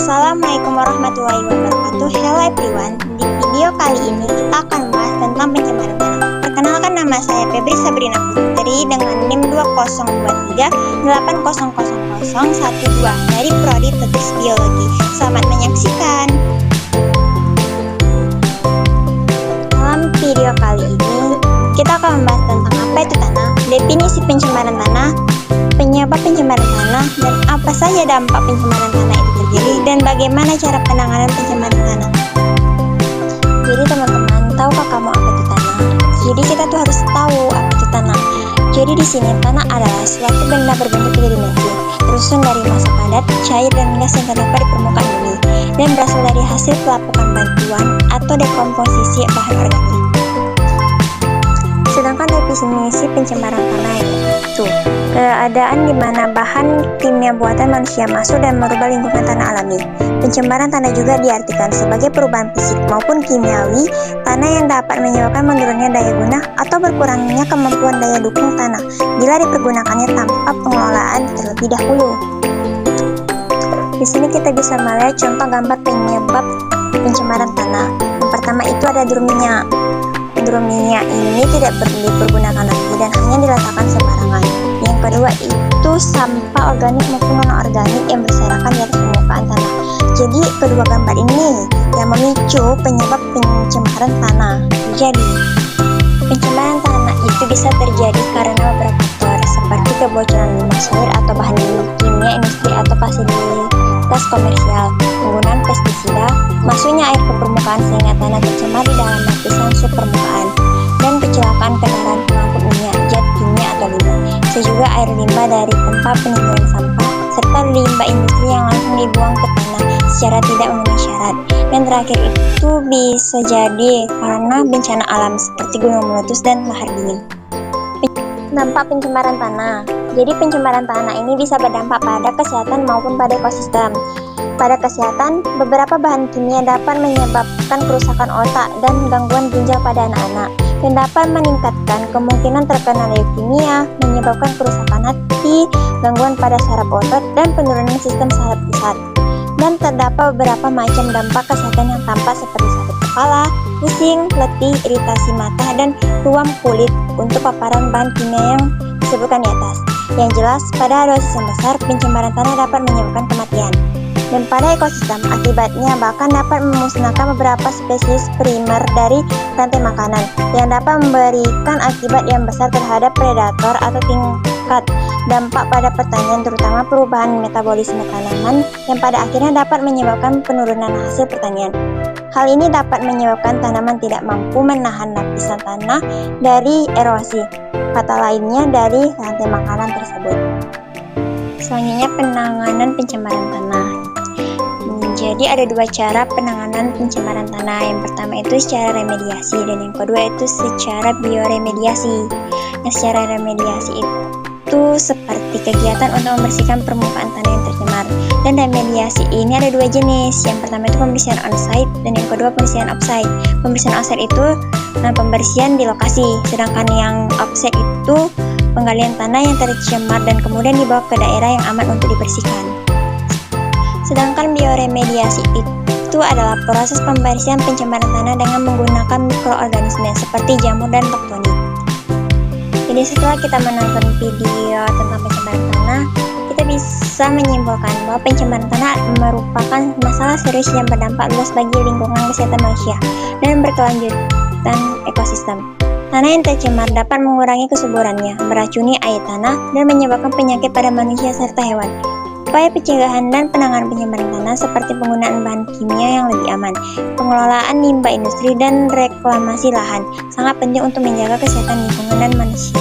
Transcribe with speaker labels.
Speaker 1: Assalamualaikum warahmatullahi wabarakatuh. Hello everyone. Di video kali ini kita akan membahas tentang pencemaran tanah. Perkenalkan, nama saya Febri Sabrina Putri dengan NIM 2023800012 dari Prodi Teknik Biologi. Selamat menyaksikan. Dalam video kali ini kita akan membahas tentang apa itu tanah, definisi pencemaran tanah, penyebab pencemaran tanah, dan apa saja dampak pencemaran tanah itu terjadi, dan bagaimana cara penanganan pencemaran tanah. Jadi teman-teman, tahukah kamu apa itu tanah? Jadi kita tuh harus tahu apa itu tanah. Jadi di sini tanah adalah suatu benda berbentuk tiga dimensi, tersusun dari massa padat, cair, dan gas yang terdapat di permukaan bumi, dan berasal dari hasil pelapukan bantuan atau dekomposisi bahan organik. Sedangkan definisi pencemaran tanah itu keadaan di mana bahan kimia buatan manusia masuk dan merubah lingkungan tanah alami. Pencemaran tanah juga diartikan sebagai perubahan fisik maupun kimiawi tanah yang dapat menyebabkan menurunnya daya guna atau berkurangnya kemampuan daya dukung tanah bila dipergunakannya tanpa pengelolaan terlebih dahulu. Di sini kita bisa melihat contoh gambar penyebab pencemaran tanah. Yang pertama itu ada drum minyak. Drum minyak ini tidak dipergunakan lagi dan hanya diletakkan sembarangan. Yang kedua itu sampah organik maupun non-organik yang berserakan di atas permukaan tanah. Jadi kedua gambar ini yang memicu penyebab pencemaran tanah. Jadi pencemaran tanah itu bisa terjadi karena beberapa faktor seperti kebocoran limbah cair atau bahan kimia industri atau fasilitas komersial, penggunaan pestisida, masuknya air ke permukaan sehingga tanah tercemar di dalam lapisan subpermukaan, dan kecelakaan kendaraan pengangkut minyak, zat kimia atau limbah. Juga air limbah dari tempat penimbunan sampah, serta limbah industri yang langsung dibuang ke tanah secara tidak memenuhi syarat. Dan terakhir itu bisa jadi karena bencana alam seperti gunung meletus dan lahar dingin. Dampak pencemaran tanah. Jadi pencemaran tanah ini bisa berdampak pada kesehatan maupun pada ekosistem. Pada kesehatan, beberapa bahan kimia dapat menyebabkan kerusakan otak dan gangguan ginjal pada anak-anak, dan dapat meningkatkan kemungkinan terkena leukemia, menyebabkan kerusakan hati, gangguan pada saraf otot, dan penurunan sistem saraf pusat. Dan terdapat beberapa macam dampak kesehatan yang tampak seperti sakit kepala, pusing, letih, iritasi mata, dan ruam kulit untuk paparan bahan kimia yang disebutkan di atas. Yang jelas, pada dosis yang besar, pencemaran tanah dapat menyebabkan kematian. Dan pada ekosistem, akibatnya bahkan dapat memusnahkan beberapa spesies primer dari rantai makanan yang dapat memberikan akibat yang besar terhadap predator atau tingkat dampak pada pertanian, terutama perubahan metabolisme tanaman yang pada akhirnya dapat menyebabkan penurunan hasil pertanian. Hal ini dapat menyebabkan tanaman tidak mampu menahan lapisan tanah dari erosi, kata lainnya dari rantai makanan tersebut. Selanjutnya, penanganan pencemaran tanah. Jadi ada dua cara penanganan pencemaran tanah. Yang pertama itu secara remediasi dan yang kedua itu secara bioremediasi. Nah, secara remediasi itu seperti kegiatan untuk membersihkan permukaan tanah yang tercemar. Dan remediasi ini ada dua jenis. Yang pertama itu pembersihan on-site dan yang kedua pembersihan off-site. Pembersihan on-site itu pembersihan di lokasi, sedangkan yang off-site itu penggalian tanah yang tercemar dan kemudian dibawa ke daerah yang aman untuk dibersihkan. Sedangkan bioremediasi itu adalah proses pembersihan pencemaran tanah dengan menggunakan mikroorganisme seperti jamur dan bakteria. Jadi setelah kita menonton video tentang pencemaran tanah, kita bisa menyimpulkan bahwa pencemaran tanah merupakan masalah serius yang berdampak luas bagi lingkungan kesehatan manusia dan berkelanjutan ekosistem. Tanah yang tercemar dapat mengurangi kesuburannya, meracuni air tanah, dan menyebabkan penyakit pada manusia serta hewan. Upaya pencegahan dan penanganan pencemaran tanah seperti penggunaan bahan kimia yang lebih aman, pengelolaan limbah industri, dan reklamasi lahan sangat penting untuk menjaga kesehatan lingkungan dan manusia.